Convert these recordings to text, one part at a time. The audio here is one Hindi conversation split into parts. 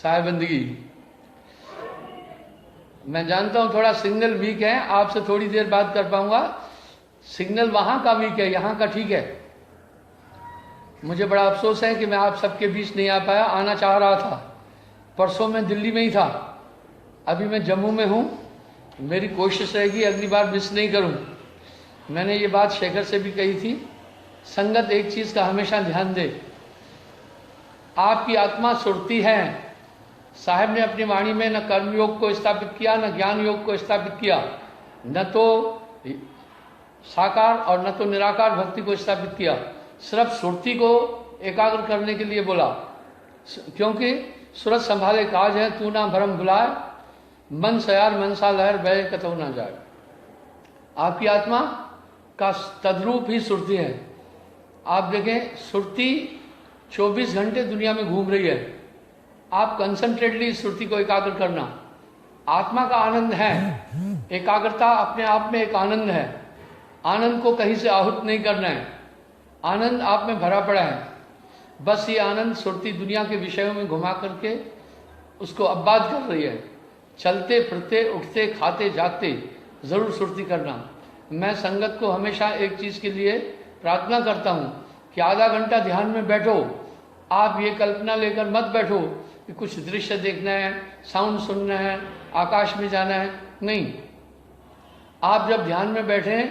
साहेबंदगी। मैं जानता हूं थोड़ा सिग्नल वीक है, आपसे थोड़ी देर बात कर पाऊंगा। सिग्नल वहां का वीक है, यहां का ठीक है। मुझे बड़ा अफसोस है कि मैं आप सबके बीच नहीं आ पाया। आना चाह रहा था, परसों मैं दिल्ली में ही था, अभी मैं जम्मू में हूं। मेरी कोशिश रहेगी अगली बार मिस नहीं करूं। मैंने ये बात शेखर से भी कही थी, संगत एक चीज का हमेशा ध्यान दे, आपकी आत्मा सुरती है। साहब ने अपनी वाणी में न कर्म योग को स्थापित किया, न ज्ञान योग को स्थापित किया, न तो साकार और न तो निराकार भक्ति को स्थापित किया। सिर्फ सुरती को एकाग्र करने के लिए बोला, क्योंकि सूरत संभाले काज है, तू ना भरम भुलाए, मन सयार मनसा लहर बह कतौ ना जाए। आपकी आत्मा का तद्रूप ही सुरती है। आप देखें, सुरती 24 घंटे दुनिया में घूम रही है। आप कंसंट्रेटली सुरती को एकाग्र करना, आत्मा का आनंद है। एकाग्रता अपने आप में एक आनंद है। आनंद को कहीं से आहूत नहीं करना है, आनंद आप में भरा पड़ा है। बस ये आनंद सुरती दुनिया के विषयों में घुमा करके उसको अब्बाद कर रही है। चलते फिरते उठते खाते जागते जरूर सुरती करना। मैं संगत को हमेशा एक चीज के लिए प्रार्थना करता हूं कि आधा घंटा ध्यान में बैठो। आप ये कल्पना लेकर मत बैठो कि कुछ दृश्य देखना है, साउंड सुनना है, आकाश में जाना है। नहीं, आप जब ध्यान में बैठे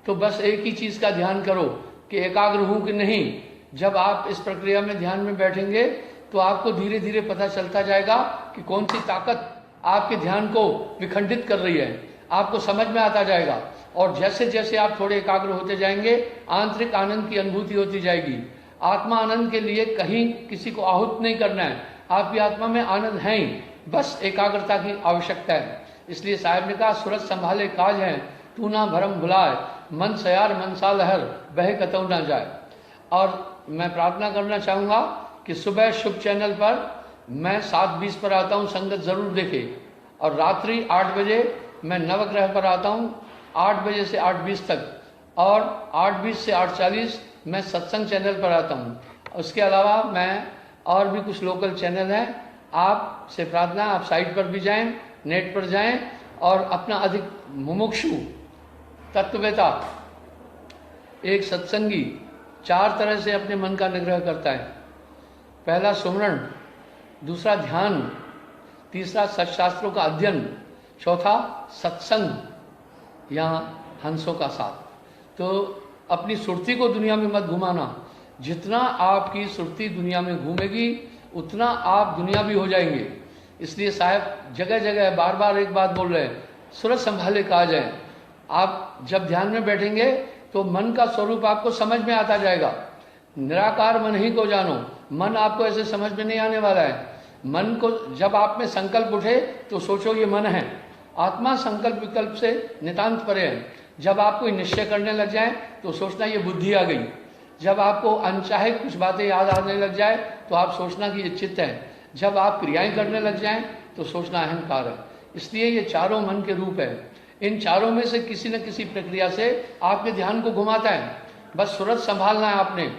तो बस एक ही चीज का ध्यान करो कि एकाग्र हूं कि नहीं। जब आप इस प्रक्रिया में ध्यान में बैठेंगे तो आपको धीरे धीरे पता चलता जाएगा कि कौन सी ताकत आपके ध्यान को विखंडित कर रही है। आपको समझ में आता जाएगा, और जैसे जैसे आप थोड़े एकाग्र होते जाएंगे, आंतरिक आनंद की अनुभूति होती जाएगी। आत्मा आनंद के लिए कहीं किसी को आहूत नहीं करना है, आपकी आत्मा में आनंद है ही, बस एकाग्रता की आवश्यकता है। इसलिए साहब ने कहा, सूरत संभाले काज है, तू ना भरम भुलाए, मन सयार मनसा लहर बह कतौ ना जाए। और मैं प्रार्थना करना चाहूंगा कि सुबह शुभ चैनल पर मैं 7:20 पर आता हूं, संगत जरूर देखे। और रात्रि 8 बजे मैं नवग्रह पर आता हूं, 8 बजे से 8:20 तक, और 8:20 से 8:40 मैं सत्संग चैनल पर आता हूं। उसके अलावा मैं और भी कुछ लोकल चैनल हैं। आपसे प्रार्थना, आप साइट पर भी जाएं, नेट पर जाएं, और अपना अधिक मुमुक्षु तत्ववेता एक सत्संगी 4 तरह से अपने मन का निग्रह करता है। पहला सुमरण, दूसरा ध्यान, तीसरा सत्शास्त्रों का अध्ययन, चौथा सत्संग या हंसों का साथ। तो अपनी सुरती को दुनिया में मत घुमाना। जितना आपकी सुरती दुनिया में घूमेगी उतना आप दुनिया भी हो जाएंगे। इसलिए साहब जगह जगह बार बार एक बात बोल रहे हैं, सूरत संभाले काज है। आप जब ध्यान में बैठेंगे तो मन का स्वरूप आपको समझ में आता जाएगा। निराकार मन ही को जानो, मन आपको ऐसे समझ में नहीं आने वाला है। मन को जब आप में संकल्प उठे तो सोचो ये मन है। आत्मा संकल्प विकल्प से नितांत परे है। जब आप कोई निश्चय करने लग जाए तो सोचना ये बुद्धि आ गई। जब आपको अनचाहे कुछ बातें याद आने लग जाए तो आप सोचना कि ये चित्त है। जब आप क्रियाएं करने लग जाएं तो सोचना अहंकार है। इसलिए ये चारों मन के रूप है। इन चारों में से किसी न किसी प्रक्रिया से आपके ध्यान को घुमाता है। बस सूरत संभालना है आपने।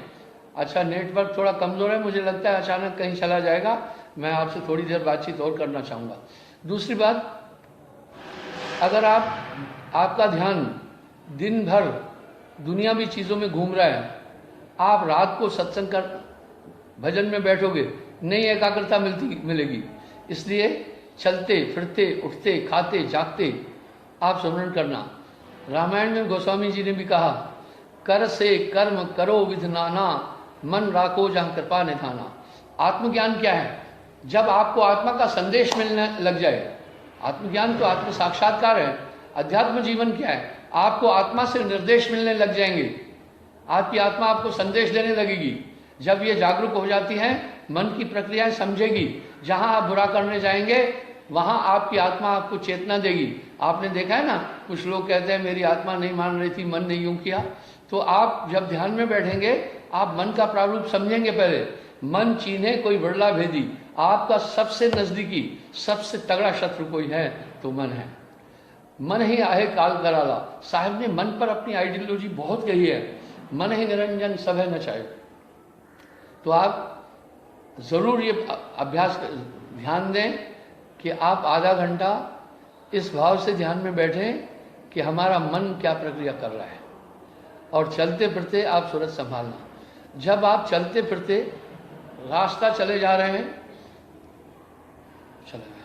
अच्छा, नेटवर्क थोड़ा कमजोर है, मुझे लगता है अचानक कहीं चला जाएगा। मैं आपसे थोड़ी देर बातचीत और करना चाहूंगा। दूसरी बात, अगर आपका ध्यान दिन भर दुनियावी चीजों में घूम रहा है, आप रात को सत्संग कर भजन में बैठोगे, नई एकाग्रता मिलेगी। इसलिए चलते फिरते उठते खाते जागते आप स्मरण करना। रामायण में गोस्वामी जी ने भी कहा, कर से कर्म करो विधि नाना, मन राखो जहां कृपा निधाना। आत्मज्ञान क्या है? जब आपको आत्मा का संदेश मिलने लग जाए। आत्मज्ञान तो आत्म साक्षात्कार है। अध्यात्म जीवन क्या है? आपको आत्मा से निर्देश मिलने लग जाएंगे। आपकी आत्मा आपको संदेश देने लगेगी। जब ये जागरूक हो जाती है, मन की प्रक्रियाएं समझेगी। जहां आप बुरा करने जाएंगे वहां आपकी आत्मा आपको चेतना देगी। आपने देखा है ना, कुछ लोग कहते हैं मेरी आत्मा नहीं मान रही थी, मन ने यूं किया। तो आप जब ध्यान में बैठेंगे आप मन का प्रारूप समझेंगे। पहले मन चीन्हे कोई बड़ला भेदी, आपका सबसे नजदीकी सबसे तगड़ा शत्रु कोई है तो मन है। मन ही आहे काल कराला। साहब ने मन पर अपनी आइडियोलॉजी बहुत कही है, मन ही निरंजन सब है न चाहे। तो आप जरूर ये अभ्यास ध्यान दें कि आप आधा घंटा इस भाव से ध्यान में बैठें कि हमारा मन क्या प्रक्रिया कर रहा है, और चलते फिरते आप सूरज संभालना। जब आप चलते फिरते रास्ता चले जा रहे हैं, चले जाए,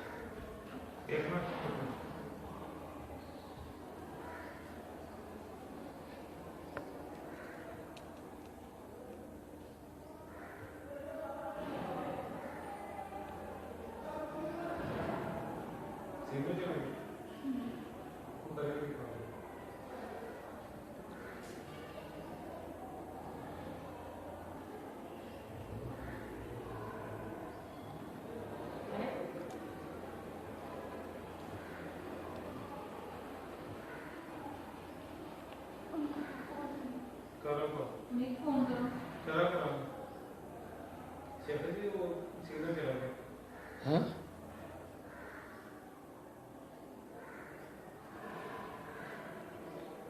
हाँ?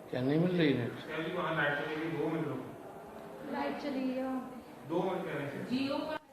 क्या नहीं मिल रही नेट? वहाँ लाइट चली गई 2 मिनट, लाइट चली गई 2 मिनट।